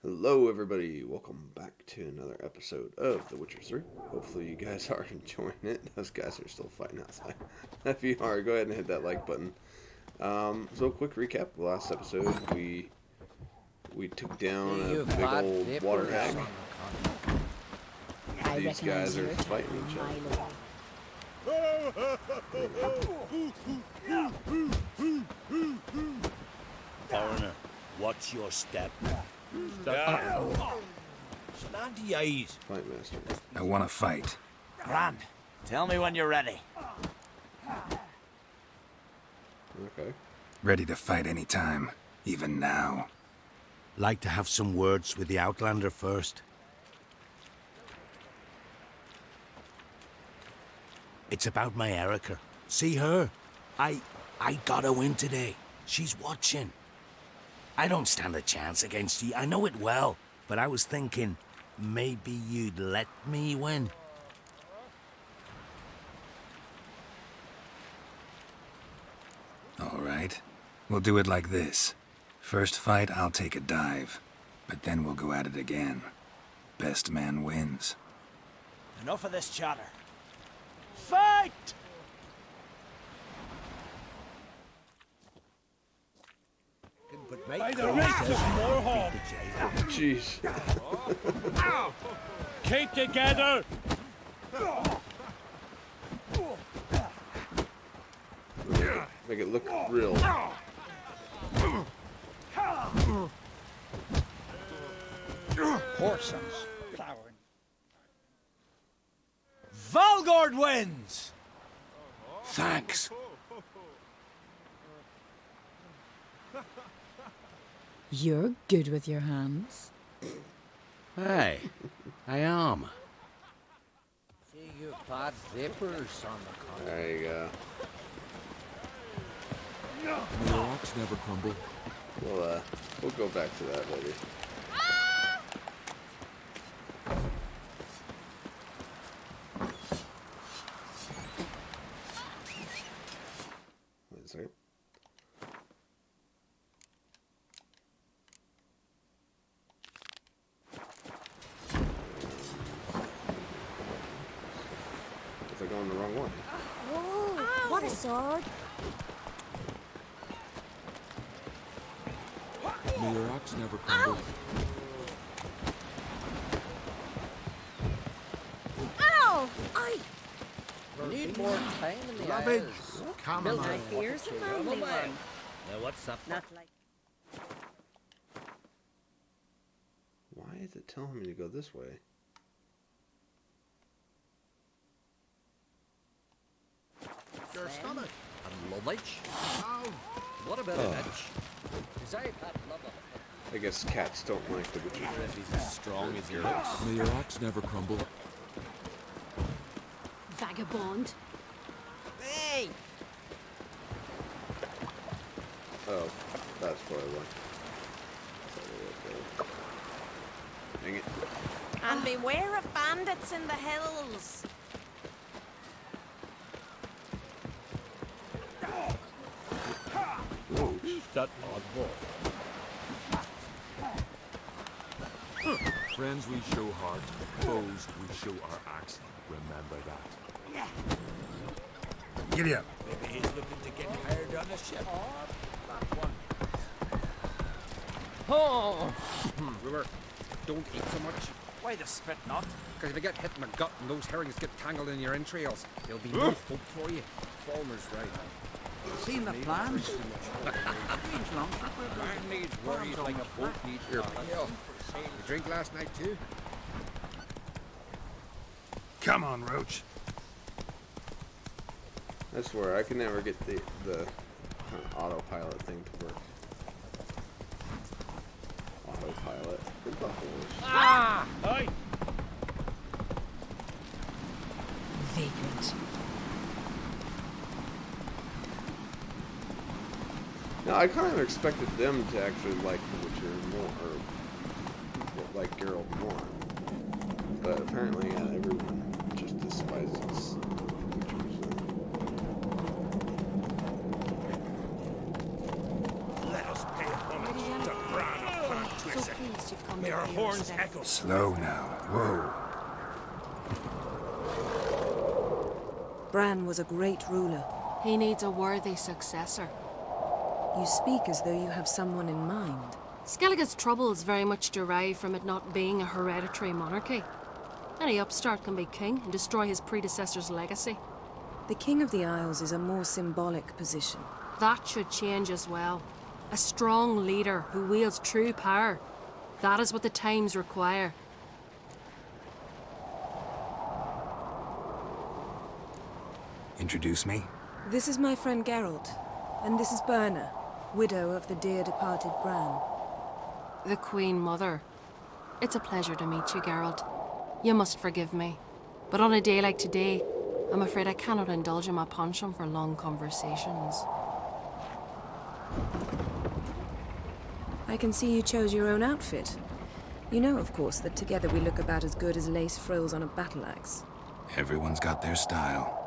Hello, everybody. Welcome back to another episode of The Witcher 3. Hopefully, you guys are enjoying it. Those guys are still fighting outside. If you are, go ahead and hit that like button. So, quick recap. The last episode, we took down a big old water hag. These guys are fighting each other. Foreigner, watch your step. Slanty eyes. Fight master. I want to fight. Grand, tell me when you're ready. Okay. Ready to fight anytime, even now. Like to have some words with the Outlander first. It's about my Erica. See her? I got her win today. She's watching. I don't stand a chance against you. I know it well. But I was thinking, maybe you'd let me win. All right. We'll do it like this. First fight, I'll take a dive. But then we'll go at it again. Best man wins. Enough of this chatter. Fight! By the rest of Moorhorn. Jeez. Keep together! Make it look real. Horsons plowing. Valgord wins! Thanks. You're good with your hands. Hey, I am. See you bad zippers on the corner. There you go. The rocks never crumble. We'll go back to that later. Wait a second. If I go in the wrong one. Whoa! What a sword! May your axe never crumble. Ow! I Need more time in the Rummage. eyes. Come Build on. my here's a manly one. Now what's up? Not like Why is it telling me to go this way? Your stomach. And luggage. What about an itch? Cause I've had love of I guess cats don't like the Witcher. If he's as strong as he looks. May your axe never crumble. vagabond. Hey! Oh, that's where I went. Dang it. And beware of bandits in the hills. That oddball. Friends we show heart, foes we show our axe. Remember that. Giddy up. Maybe he's looking to get hired on a ship. Oh! River, don't eat so much. Why the spit not? Because if you get hit in the gut and those herrings get tangled in your entrails, there'll be no hope for you. Farmer's right. Seen the plans? Man needs worries like a boat needs your You drink last night too? Come on, Roach. I swear, I can never get the autopilot thing to work. Autopilot. Good luck, boys. Ah! Hey! Vagrant. Now, I kind of expected them to actually like the Witcher more, or like Geralt more. But apparently, everyone just despises Witcher. Let us pay homage to Bran of Clan Twist. Pleased you've come May our horns echo. Slow now. Whoa. Bran was a great ruler. He needs a worthy successor. You speak as though you have someone in mind. Skellige's troubles very much derive from it not being a hereditary monarchy. Any upstart can be king and destroy his predecessor's legacy. The King of the Isles is a more symbolic position. That should change as well. A strong leader who wields true power. That is what the times require. Introduce me? This is my friend Geralt, and this is Berna, widow of the dear departed Bran. The Queen Mother. It's a pleasure to meet you, Geralt. You must forgive me. But on a day like today, I'm afraid I cannot indulge in my penchant for long conversations. I can see you chose your own outfit. You know, of course, that together we look about as good as lace frills on a battle axe. Everyone's got their style.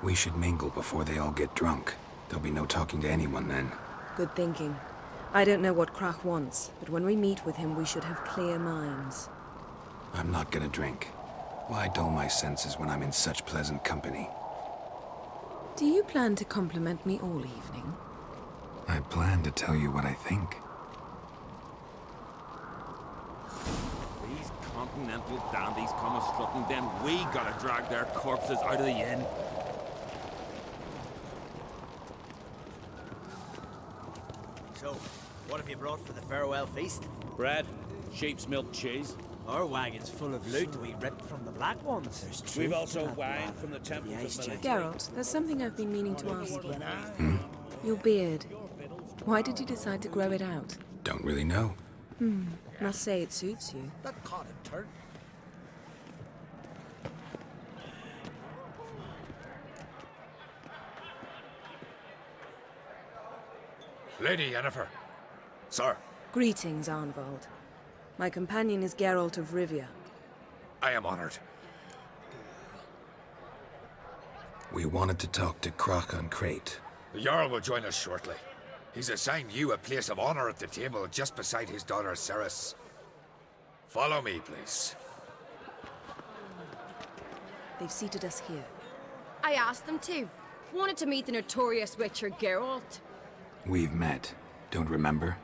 We should mingle before they all get drunk. There'll be no talking to anyone then. Good thinking. I don't know what Krach wants, but when we meet with him, we should have clear minds. I'm not gonna drink. Why dull my senses when I'm in such pleasant company? Do you plan to compliment me all evening? I plan to tell you what I think. These continental dandies come a strutting, then we gotta drag their corpses out of the inn. So, what have you brought for the farewell feast? Bread, sheep's milk cheese. Our wagon's full of loot we ripped from the Black Ones. There's truth We've to also that wine lad. from the temple of Malay. Geralt, there's something I've been meaning to ask you. Your beard. Why did you decide to grow it out? Don't really know. Must say it suits you. That caught a turn. Lady Yennefer. Sir. Greetings, Arnvald. My companion is Geralt of Rivia. I am honored. We wanted to talk to Krach on Crate. The Jarl will join us shortly. He's assigned you a place of honor at the table just beside his daughter Ceres. Follow me, please. They've seated us here. I asked them to. Wanted to meet the notorious witcher Geralt. We've met. Don't remember?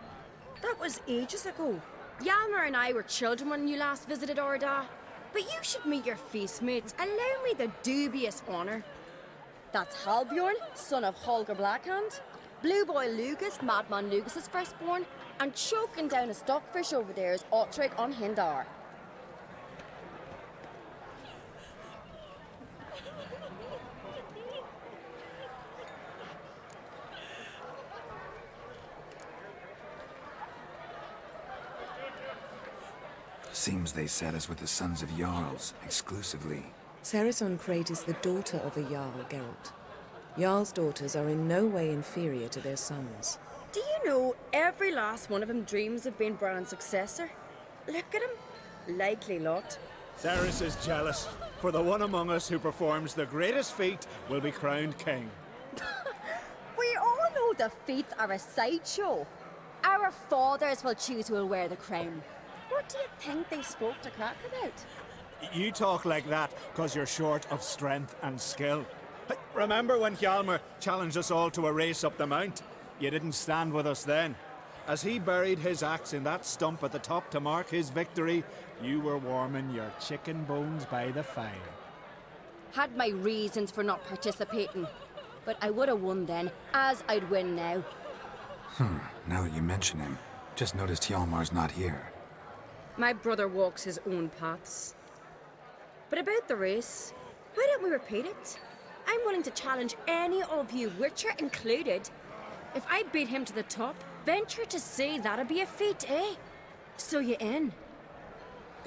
That was ages ago. Yalmer and I were children when you last visited Orda. But you should meet your feast mates. Allow me the dubious honor. That's Halbjorn, son of Holger Blackhand. Blue Boy Lugus, Madman Lugus' firstborn. And choking down a stockfish over there is Otrek on Hindar. Seems they set us with the sons of Jarls, exclusively. Ceres on Crate is the daughter of a Jarl, Geralt. Jarl's daughters are in no way inferior to their sons. Do you know every last one of them dreams of being Bran's successor? Look at him. Likely lot. Ceres is jealous, for the one among us who performs the greatest feat will be crowned king. We all know the feats are a sideshow. Our fathers will choose who will wear the crown. What do you think they spoke to Krach about? You talk like that because you're short of strength and skill. Remember when Hjalmar challenged us all to a race up the mount? You didn't stand with us then. As he buried his axe in that stump at the top to mark his victory, you were warming your chicken bones by the fire. Had my reasons for not participating. But I would have won then, as I'd win now. Now that you mention him, just noticed Hjalmar's not here. My brother walks his own paths. But about the race, why don't we repeat it? I'm willing to challenge any of you, Witcher included. If I beat him to the top, venture to say that'd be a feat, eh? So you in?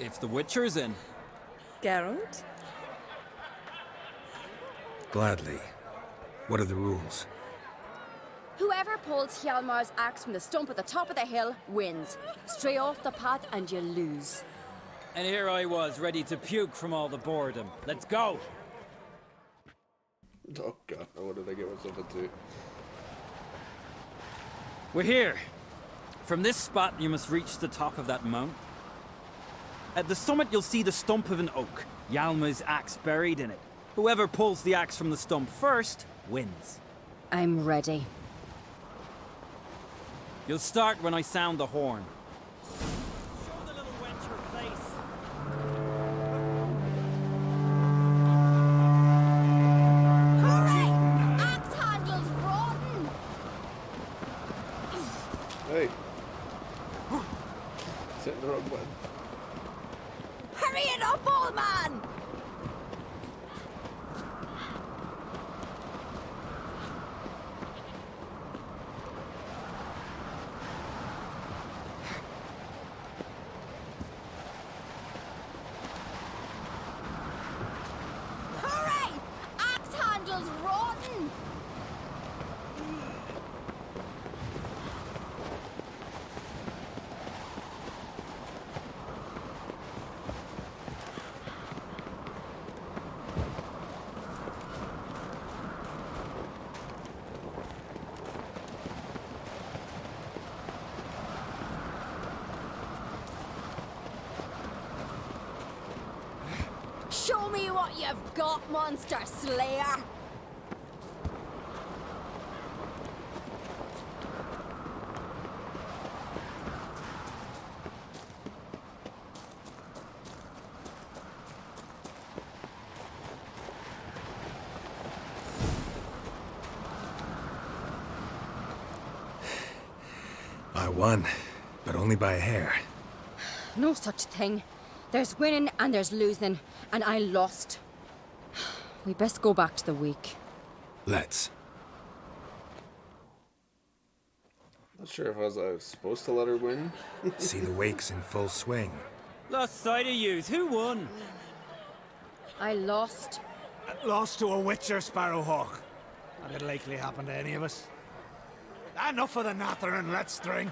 If the Witcher's in. Geralt? Gladly. What are the rules? Whoever pulls Hjalmar's axe from the stump at the top of the hill wins. Stray off the path and you lose. And here I was, ready to puke from all the boredom. Let's go! Oh god, what did I get myself into? We're here. From this spot, you must reach the top of that mount. At the summit, you'll see the stump of an oak. Yalma's axe buried in it. Whoever pulls the axe from the stump first wins. I'm ready. You'll start when I sound the horn. Show the little wench her place. Hurry! Axe handle's rotten! Hey. It's hitting the wrong button. Hurry it up, old man! Hurry! Axe handle's rotten! Show me what you've got, monster slayer! I won, but only by a hair. No such thing. There's winning and there's losing, and I lost. We best go back to the week. Let's. Not sure if I was supposed to let her win. See the wakes in full swing. Lost sight of yous. Who won? I lost. Lost to a witcher, Sparrowhawk. That'd likely happen to any of us. Enough of the natter and let's drink.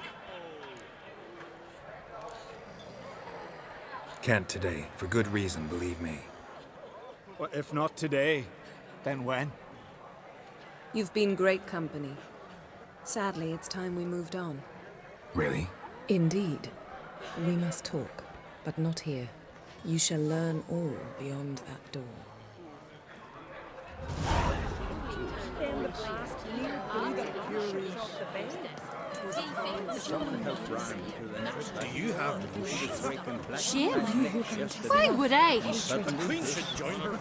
Can't today, for good reason, believe me. Well, if not today, then when? You've been great company. Sadly, it's time we moved on. Really? Indeed. We must talk, but not here. You shall learn all beyond that door. Do you have Shame. Why would I? The Queen should join her.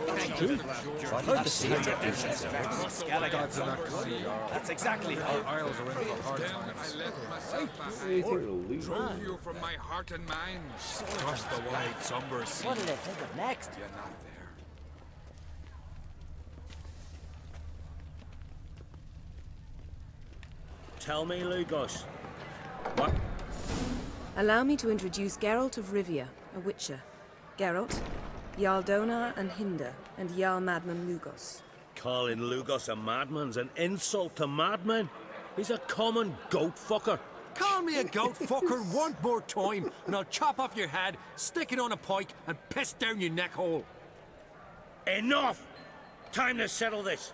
That's exactly how Isles are in for hard times. I let myself drove you from my heart and mind. Across the wide, somber sea. What'll they think of next? You're not there. Tell me, Lugos. What? Allow me to introduce Geralt of Rivia, a witcher. Geralt, Jarl Donar and Hinder, and Jarl Madman Lugos. Calling Lugos a madman's an insult to madmen. He's a common goat fucker. Call me a goat fucker one more time, and I'll chop off your head, stick it on a pike, and piss down your neck hole. Enough! Time to settle this.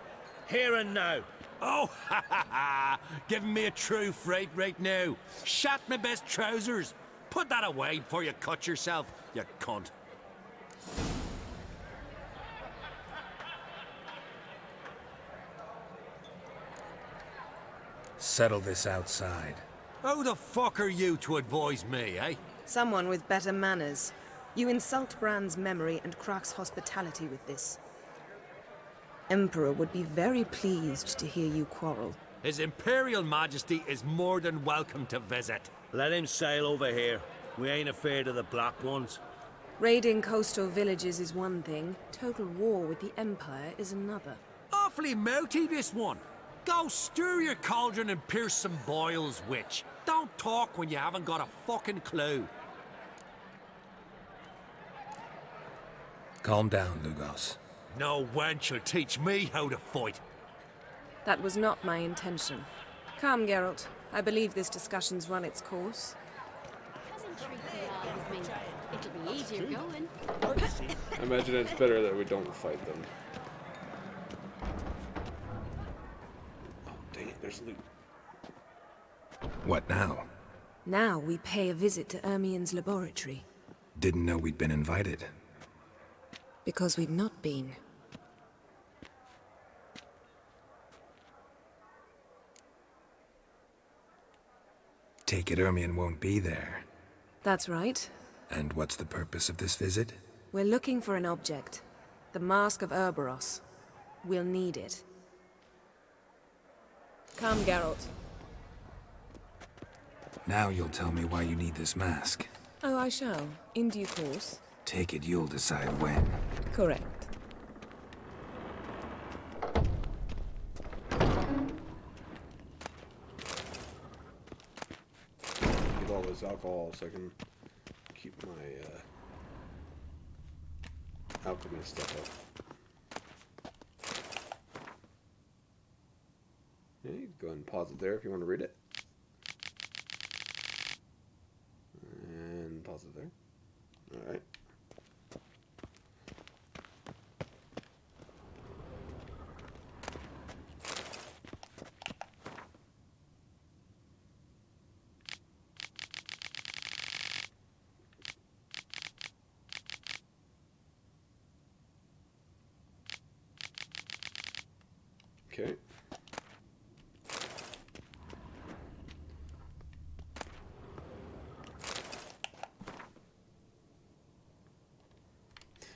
Here and now. Oh, ha ha ha! Giving me a true fright right now. Shat my best trousers. Put that away before you cut yourself, you cunt. Settle this outside. Who the fuck are you to advise me, eh? Someone with better manners. You insult Bran's memory and Crach's hospitality with this. Emperor would be very pleased to hear you quarrel. His Imperial Majesty is more than welcome to visit. Let him sail over here. We ain't afraid of the Black Ones. Raiding coastal villages is one thing. Total war with the Empire is another. Awfully mouty, this one. Go stir your cauldron and pierce some boils, witch. Don't talk when you haven't got a fucking clue. Calm down, Lugos. No wench will teach me how to fight. That was not my intention. Come, Geralt. I believe this discussion's run its course. It'll be easier going. I imagine it's better that we don't fight them. there's loot. What now? Now we pay a visit to Ermien's laboratory. Didn't know we'd been invited. Because we've not been. Take it Ermien won't be there. That's right. And what's the purpose of this visit? We're looking for an object. The Mask of Urboros. We'll need it. Come, Geralt. Now you'll tell me why you need this mask. Oh, I shall. In due course. Take it you'll decide when. Correct. Get all this alcohol so I can keep my alchemy stuff up. Yeah, you can go ahead and pause it there if you want to read it. And pause it there. Alright. Okay.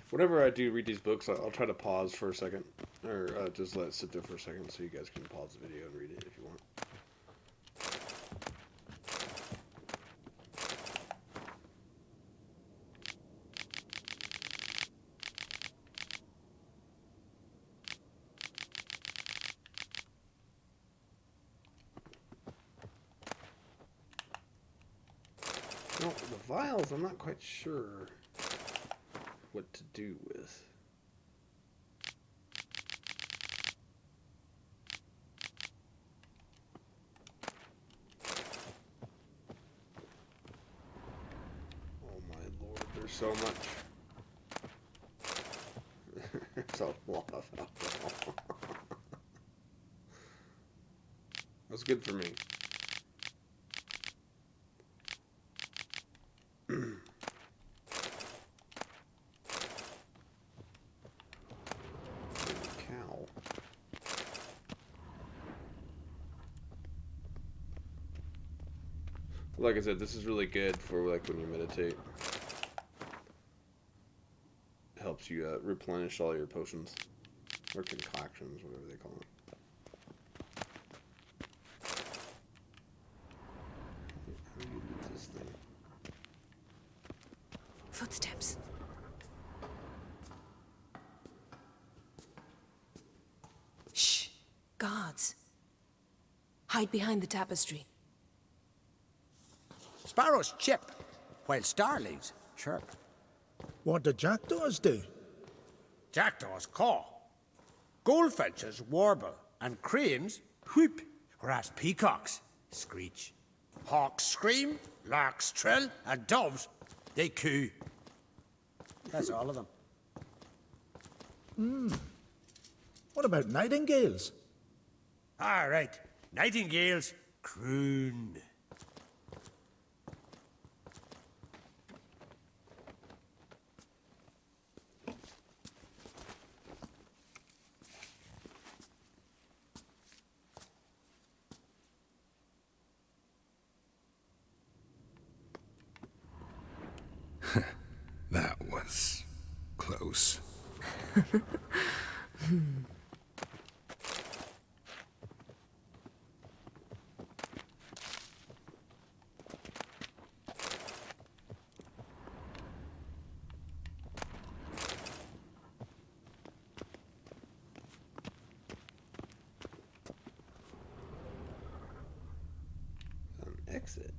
Whenever I do read these books, I'll try to pause for a second, or just let it sit there for a second so you guys can pause the video and read it if you want. No, the vials, I'm not quite sure what to do with. Oh my lord, there's so much. There's a lot of alcohol. That's good for me. Like I said, this is really good for like when you meditate. Helps you replenish all your potions or concoctions, whatever they call it. How do you do this thing? Footsteps. Shh. Guards. Hide behind the tapestry. Sparrows chip, while starlings chirp. What do jackdaws do? Jackdaws caw. Goldfinches warble, and cranes whoop, whereas peacocks screech. Hawks scream, larks trill, and doves, they coo. That's all of them. What about nightingales? All right, nightingales croon. That was close. An exit.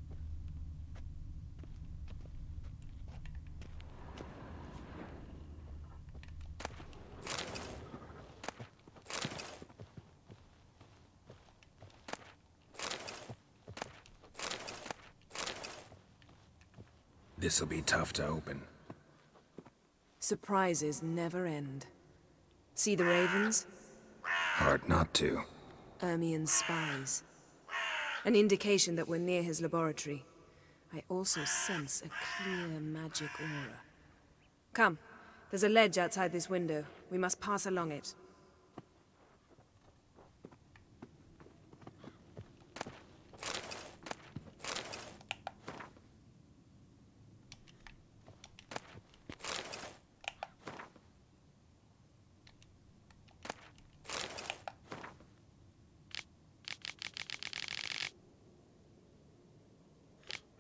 This'll be tough to open. Surprises never end. See the ravens? Hard not to. Ermien's spies. An indication that we're near his laboratory. I also sense a clear magic aura. Come, there's a ledge outside this window. We must pass along it.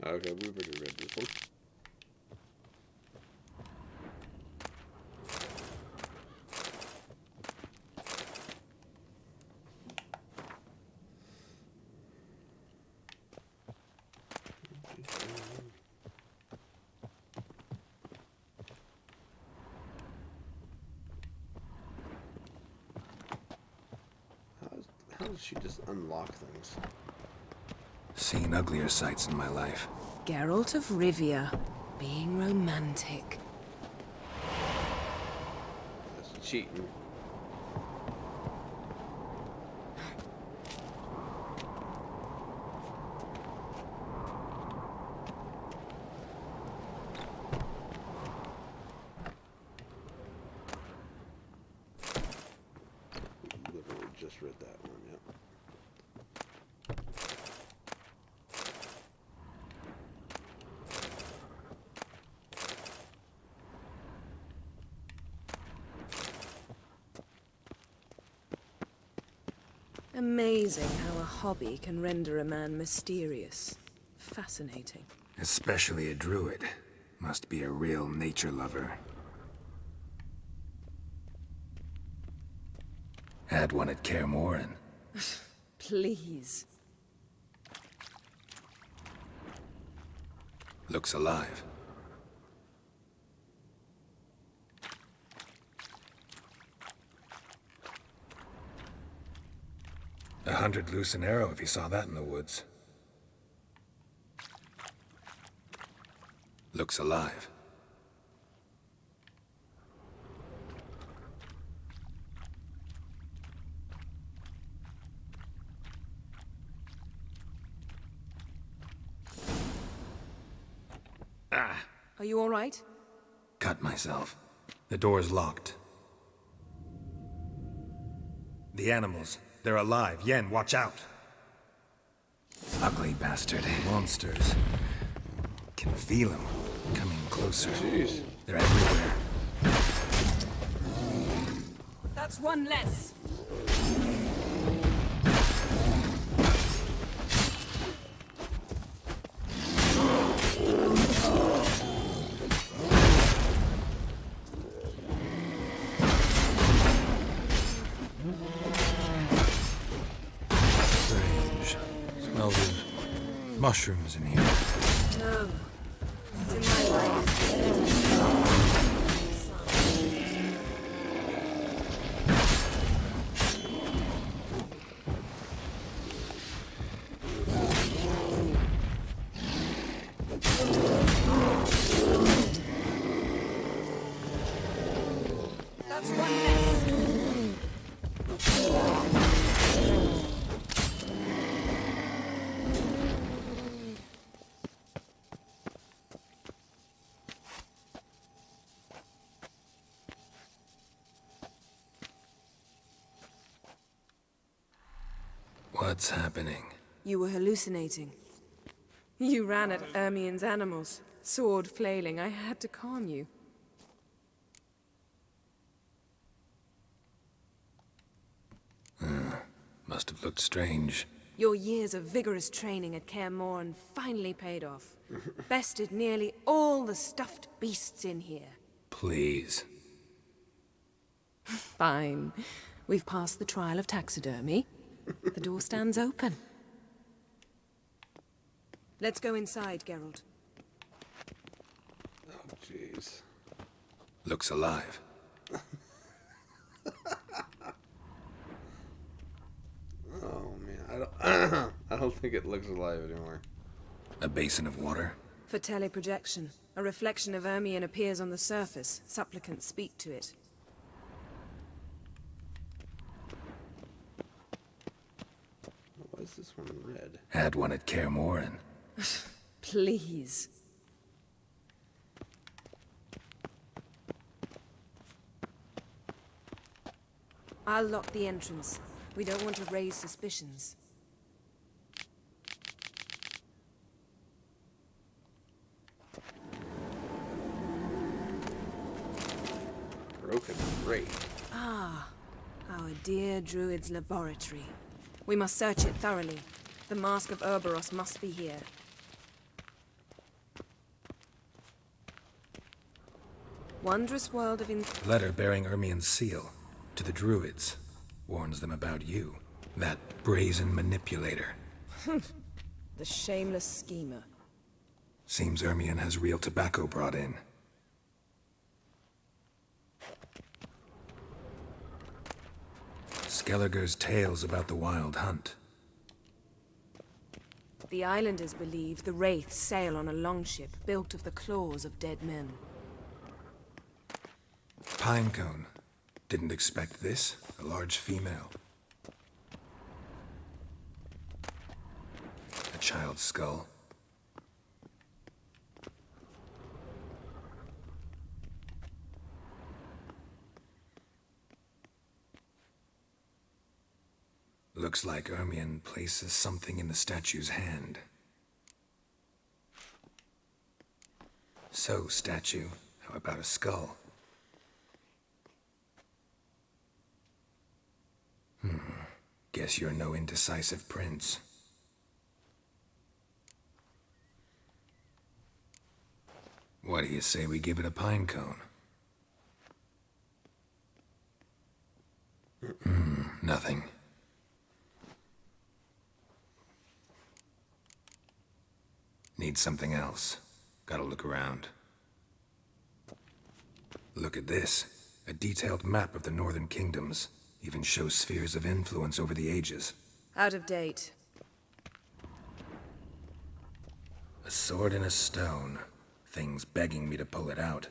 Okay, we've already read this one. How does she just unlock things? Seen uglier sights in my life. Geralt of Rivia, being romantic. That's cheating. Literally just read that one, yep. Amazing how a hobby can render a man mysterious. Fascinating. Especially a druid. Must be a real nature lover. Had one at Kaer Morhen. Please. Looks alive. $100 loose an arrow if you saw that in the woods. Looks alive. Ah! Are you all right? Cut myself. The door's locked. The animals. They're alive. Yen, watch out. Ugly bastard. Monsters. Can feel them. Coming closer. Jeez. They're everywhere. That's one less. Smells of mushrooms in here. No. It's in my way. That's one less. What's happening? You were hallucinating. You ran at Ermien's animals, sword flailing. I had to calm you. Must have looked strange. Your years of vigorous training at Kaer Morhen finally paid off. Bested nearly all the stuffed beasts in here. Please. Fine. We've passed the trial of taxidermy. The door stands open. Let's go inside, Geralt. Oh, jeez. Looks alive. Oh, man. I don't think it looks alive anymore. A basin of water. For teleprojection, a reflection of Ermien appears on the surface. Supplicants speak to it. Why is this one red? Had one at Kaer Morhen. Please. I'll lock the entrance. We don't want to raise suspicions. Broken grate. Ah, our dear druid's laboratory. We must search it thoroughly. The Mask of Urboros must be here. Wondrous world of Letter bearing Ermien's seal to the druids. Warns them about you. That brazen manipulator. The shameless schemer. Seems Ermien has real tobacco brought in. Skelliger's tales about the wild hunt. The islanders believe the wraiths sail on a longship built of the claws of dead men. Pinecone. Didn't expect this. A large female. A child's skull. Looks like Ermien places something in the statue's hand. So, statue, how about a skull? Guess you're no indecisive prince. What do you say we give it a pine cone? Nothing. Need something else. Gotta look around. Look at this. A detailed map of the Northern Kingdoms. Even shows spheres of influence over the ages. Out of date. A sword and a stone. Things begging me to pull it out.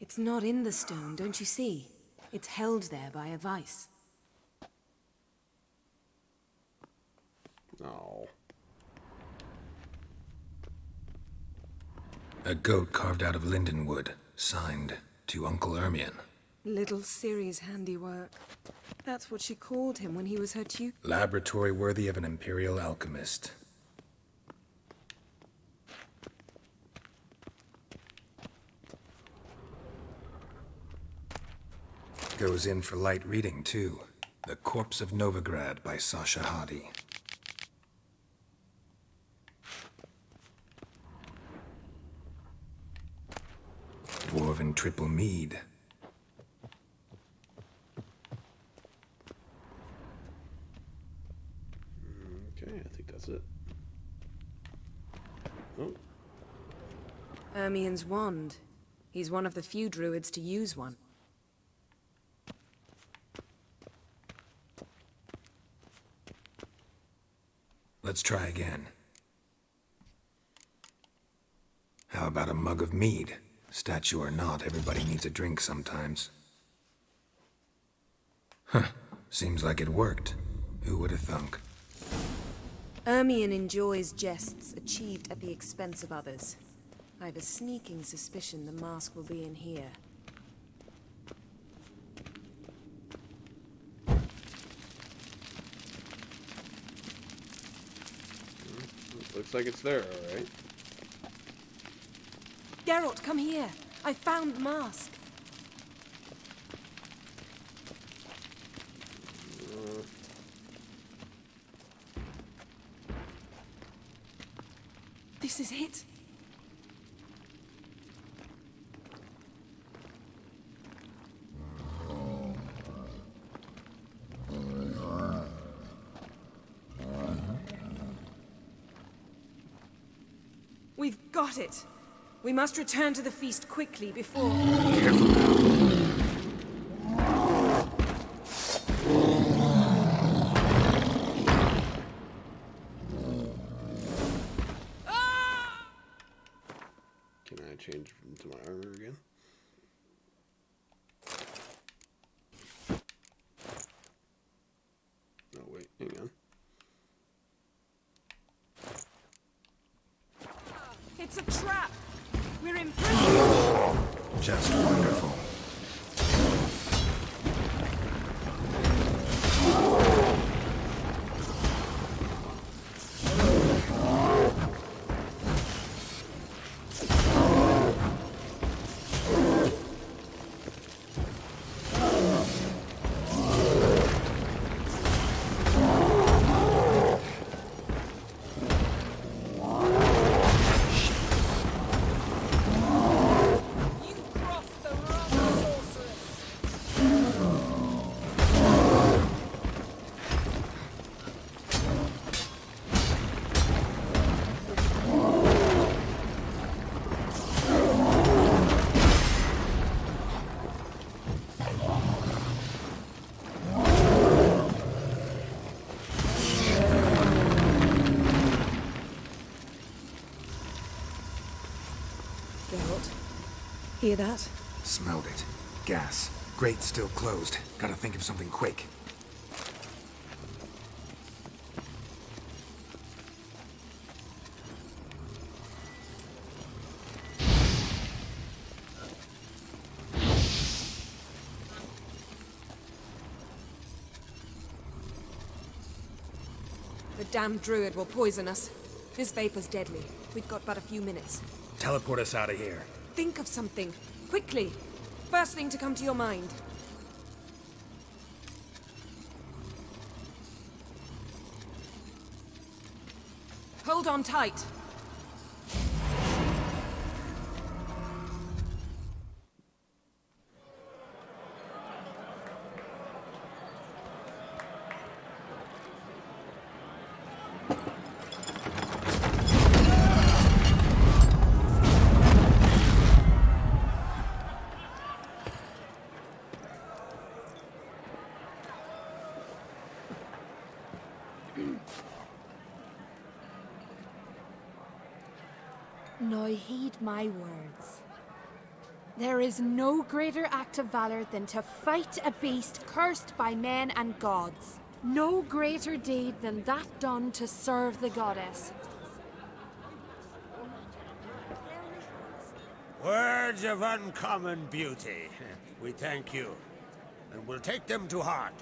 It's not in the stone, don't you see? It's held there by a vice. Oh. A goat carved out of lindenwood. Signed, to Uncle Ermien. Little Ciri's handiwork. That's what she called him when he was her tutor. Laboratory worthy of an imperial alchemist. Goes in for light reading, too. The Corpse of Novigrad by Sasha Hadi. Dwarven triple mead. Okay, I think that's it. Oh. Ermien's wand. He's one of the few druids to use one. Let's try again. How about a mug of mead? Statue or not, everybody needs a drink sometimes. Huh. Seems like it worked. Who would have thunk? Ermien enjoys jests achieved at the expense of others. I have a sneaking suspicion the mask will be in here. Looks like it's there, alright. Geralt, come here. I found the mask. This is it. We've got it. We must return to the feast quickly before... Careful now. Can I change into my armor again? We're imprisoned! Just wonderful. Hear that? Smelled it. Gas. Grate still closed. Gotta think of something quick. The damned druid will poison us. This vapor's deadly. We've got but a few minutes. Teleport us out of here. Think of something. Quickly. First thing to come to your mind. Hold on tight. Now heed my words. There is no greater act of valor than to fight a beast cursed by men and gods. No greater deed than that done to serve the goddess. Words of uncommon beauty. We thank you, and we'll take them to heart.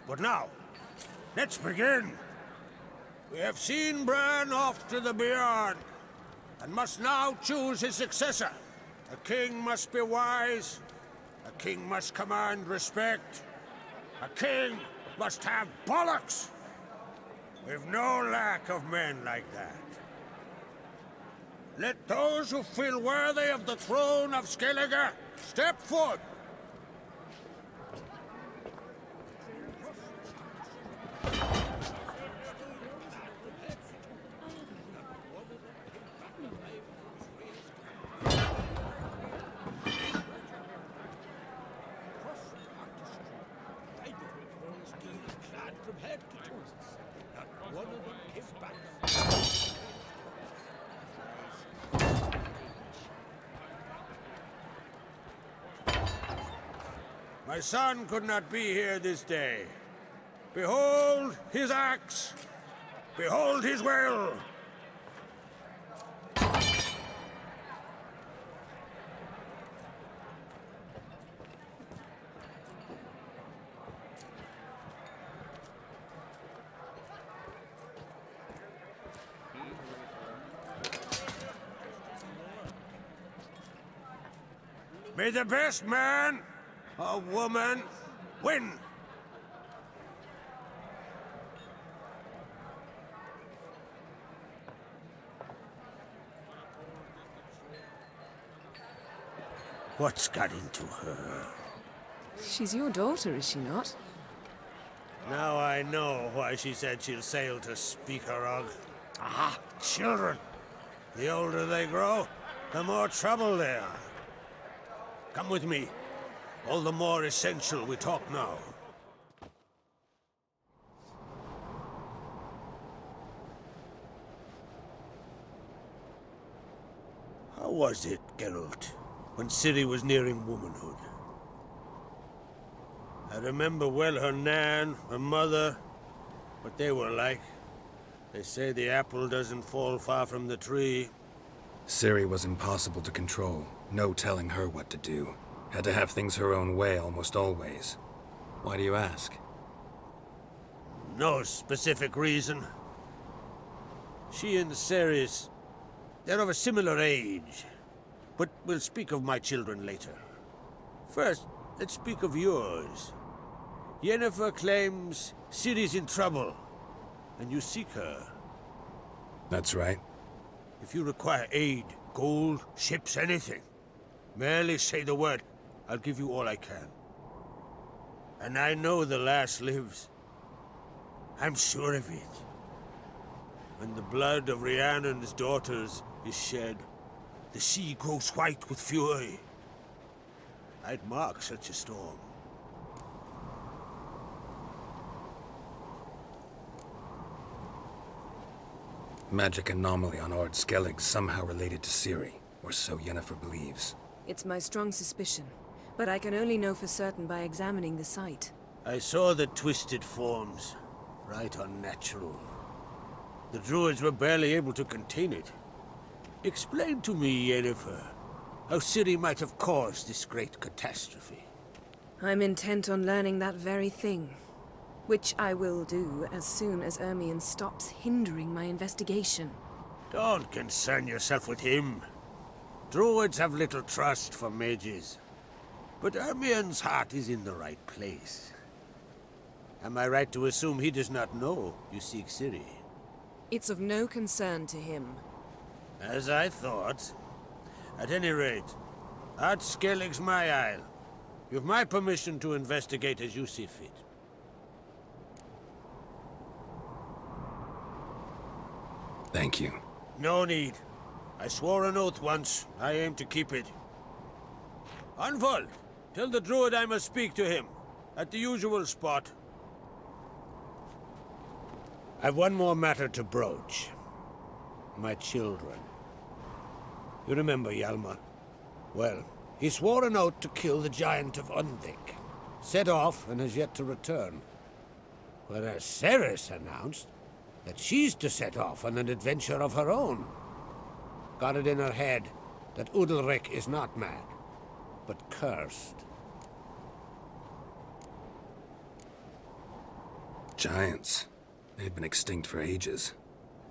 But now, let's begin. We have seen Bran off to the beyond, and must now choose his successor. A king must be wise. A king must command respect. A king must have bollocks. We've no lack of men like that. Let those who feel worthy of the throne of Skellige step forth. My son could not be here this day. Behold his axe. Behold his will. May the best man or woman win. What's got into her? She's your daughter, is she not? Now I know why she said she'll sail to Speakerog. Ah, children. The older they grow, the more trouble they are. Come with me. All the more essential we talk now. How was it, Geralt, when Ciri was nearing womanhood? I remember well her nan, her mother, what they were like. They say the apple doesn't fall far from the tree. Ciri was impossible to control. No telling her what to do. Had to have things her own way almost always. Why do you ask? No specific reason. She and Ceres, they're of a similar age. But we'll speak of my children later. First, let's speak of yours. Yennefer claims Ciri's in trouble, and you seek her. That's right. If you require aid, gold, ships, anything, merely say the word. I'll give you all I can. And I know the lass lives. I'm sure of it. When the blood of Rhiannon's daughters is shed, the sea grows white with fury. I'd mark such a storm. Magic anomaly on Ard Skellig somehow related to Ciri, or so Yennefer believes. It's my strong suspicion, but I can only know for certain by examining the site. I saw the twisted forms. Right unnatural. The druids were barely able to contain it. Explain to me, Yennefer, how Ciri might have caused this great catastrophe. I'm intent on learning that very thing, which I will do as soon as Ermion stops hindering my investigation. Don't concern yourself with him. Druids have little trust for mages. But Ermion's heart is in the right place. Am I right to assume he does not know you seek Ciri? It's of no concern to him. As I thought. At any rate, Ard Skellig's my isle. You've my permission to investigate as you see fit. Thank you. No need. I swore an oath once. I aim to keep it. Anvald, tell the druid I must speak to him. At the usual spot. I've one more matter to broach. My children. You remember Hjalmar? Well, he swore an oath to kill the giant of Undvik. Set off and has yet to return. Whereas Ceres announced that she's to set off on an adventure of her own. Got it in her head that Udalric is not mad, but cursed. Giants. They've been extinct for ages.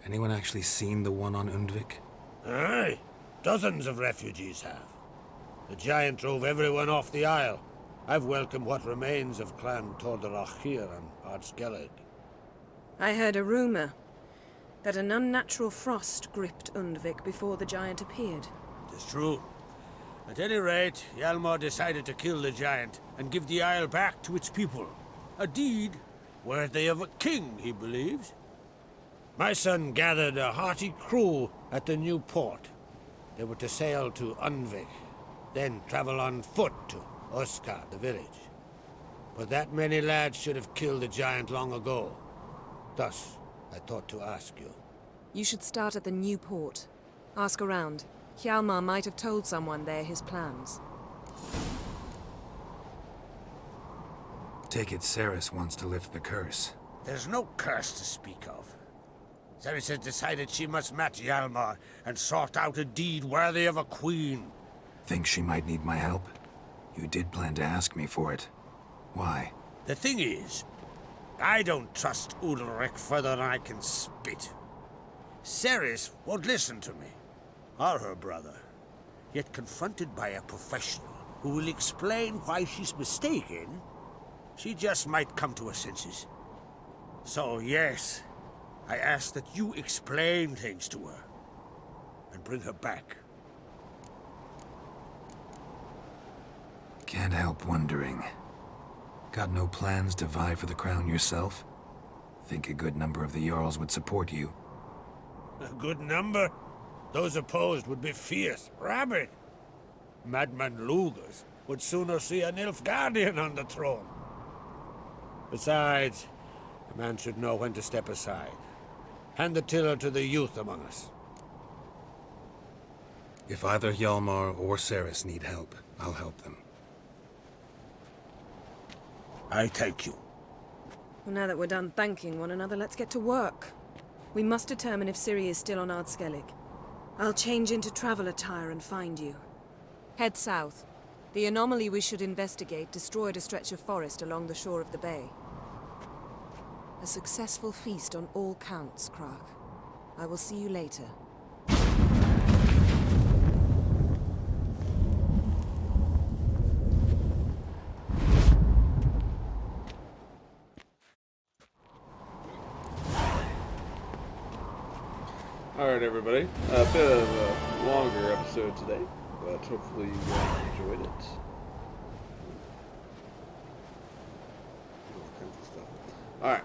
Anyone actually seen the one on Undvik? Aye. Dozens of refugees have. The giant drove everyone off the isle. I've welcomed what remains of Clan Tordarach here on Ard Skellig. I heard a rumor that an unnatural frost gripped Undvik before the giant appeared. It is true. At any rate, Hjalmar decided to kill the giant and give the isle back to its people. A deed worthy of a king, he believes. My son gathered a hearty crew at the new port. They were to sail to Undvik, then travel on foot to Oskar, the village. But that many lads should have killed the giant long ago. Thus, I thought to ask you. You should start at the new port. Ask around. Hjalmar might have told someone there his plans. Take it Ceres wants to lift the curse. There's no curse to speak of. Ceres has decided she must match Hjalmar and sort out a deed worthy of a queen. Think she might need my help? You did plan to ask me for it. Why? The thing is, I don't trust Udalric further than I can spit. Ceres won't listen to me, or her brother. Yet confronted by a professional who will explain why she's mistaken, she just might come to her senses. So yes, I ask that you explain things to her, and bring her back. Can't help wondering. Got no plans to vie for the crown yourself? Think a good number of the Jarls would support you. A good number? Those opposed would be fierce, rabid. Madman Lugas would sooner see an Nilfgaardian on the throne. Besides, a man should know when to step aside. Hand the tiller to the youth among us. If either Hjalmar or Ceres need help, I'll help them. I thank you. Well, now that we're done thanking one another, let's get to work. We must determine if Ciri is still on Ard Skellig. I'll change into travel attire and find you. Head south. The anomaly we should investigate destroyed a stretch of forest along the shore of the bay. A successful feast on all counts, Krak. I will see you later. Alright, everybody. A bit of a longer episode today, but hopefully you guys enjoyed it. All kinds of stuff. Alright.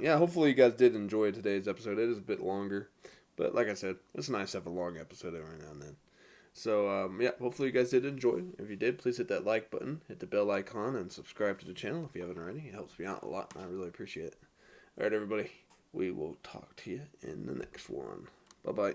Yeah, hopefully you guys did enjoy today's episode. It is a bit longer, but like I said, it's nice to have a long episode every now and then. So, yeah, hopefully you guys did enjoy. If you did, please hit that like button, hit the bell icon, and subscribe to the channel if you haven't already. It helps me out a lot, and I really appreciate it. Alright, everybody. We will talk to you in the next one. Bye-bye.